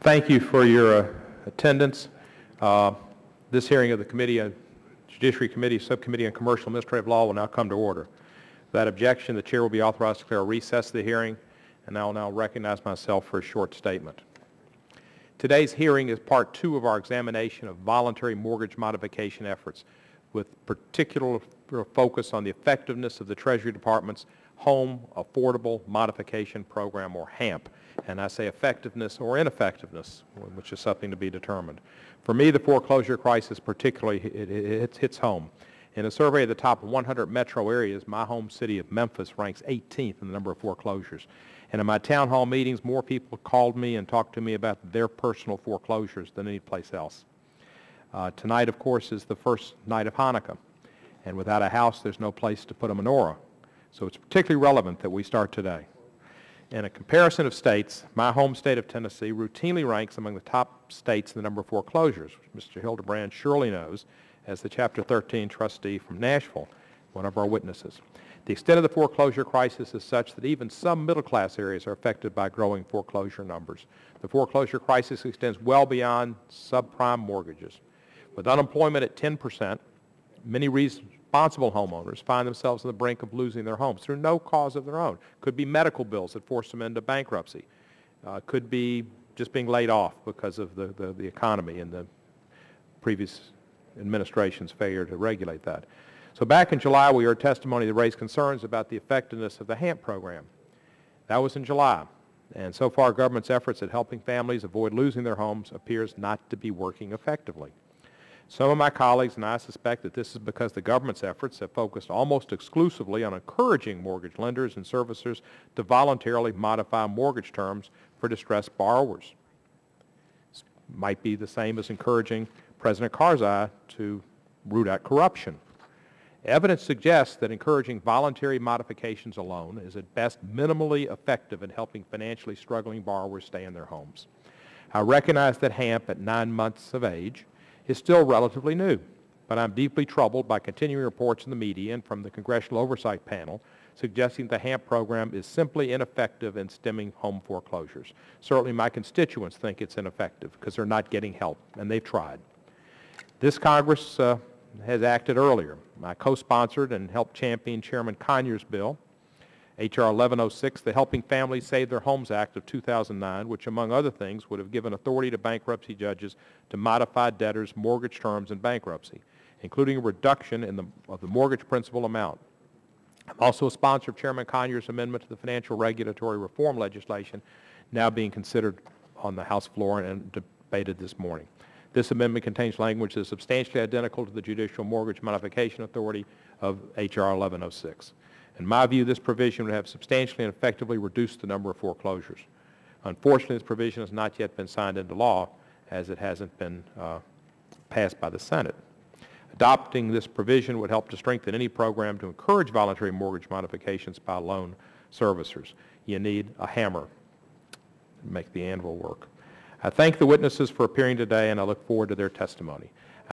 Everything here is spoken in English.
Thank you for your attendance. This hearing of the Judiciary Committee Subcommittee on Commercial Administrative Law will now come to order. Without objection, the Chair will be authorized to declare a recess of the hearing, and I will now recognize myself for a short statement. Today's hearing is part 2 of our examination of voluntary mortgage modification efforts, with particular focus on the effectiveness of the Treasury Department's Home Affordable Modification Program, or HAMP. And I say effectiveness or ineffectiveness, which is something to be determined. For me, the foreclosure crisis particularly hits home. In a survey of the top 100 metro areas, my home city of Memphis ranks 18th in the number of foreclosures. And in my town hall meetings, more people called me and talked to me about their personal foreclosures than any place else. Tonight, of course, is the first night of Hanukkah. And without a house, there's no place to put a menorah. So it's particularly relevant that we start today. In a comparison of states, my home state of Tennessee routinely ranks among the top states in the number of foreclosures, which Mr. Hildebrand surely knows as the Chapter 13 trustee from Nashville, one of our witnesses. The extent of the foreclosure crisis is such that even some middle-class areas are affected by growing foreclosure numbers. The foreclosure crisis extends well beyond subprime mortgages. With unemployment at 10%, many responsible homeowners find themselves on the brink of losing their homes through no cause of their own. Could be medical bills that force them into bankruptcy. Could be just being laid off because of the economy and the previous administration's failure to regulate that. So back in July, we heard testimony that raised concerns about the effectiveness of the HAMP program. That was in July. And so far, government's efforts at helping families avoid losing their homes appears not to be working effectively. Some of my colleagues and I suspect that this is because the government's efforts have focused almost exclusively on encouraging mortgage lenders and servicers to voluntarily modify mortgage terms for distressed borrowers. This might be the same as encouraging President Karzai to root out corruption. Evidence suggests that encouraging voluntary modifications alone is at best minimally effective in helping financially struggling borrowers stay in their homes. I recognize that HAMP at 9 months of age is still relatively new, but I'm deeply troubled by continuing reports in the media and from the Congressional Oversight Panel suggesting the HAMP program is simply ineffective in stemming home foreclosures. Certainly my constituents think it's ineffective because they're not getting help, and they've tried. This Congress has acted earlier. I co-sponsored and helped champion Chairman Conyers' bill, H.R. 1106, the Helping Families Save Their Homes Act of 2009, which, among other things, would have given authority to bankruptcy judges to modify debtors' mortgage terms in bankruptcy, including a reduction of the mortgage principal amount. I'm also a sponsor of Chairman Conyers' amendment to the financial regulatory reform legislation now being considered on the House floor and debated this morning. This amendment contains language that is substantially identical to the Judicial Mortgage Modification Authority of H.R. 1106. In my view, this provision would have substantially and effectively reduced the number of foreclosures. Unfortunately, this provision has not yet been signed into law, as it hasn't been passed by the Senate. Adopting this provision would help to strengthen any program to encourage voluntary mortgage modifications by loan servicers. You need a hammer to make the anvil work. I thank the witnesses for appearing today, and I look forward to their testimony.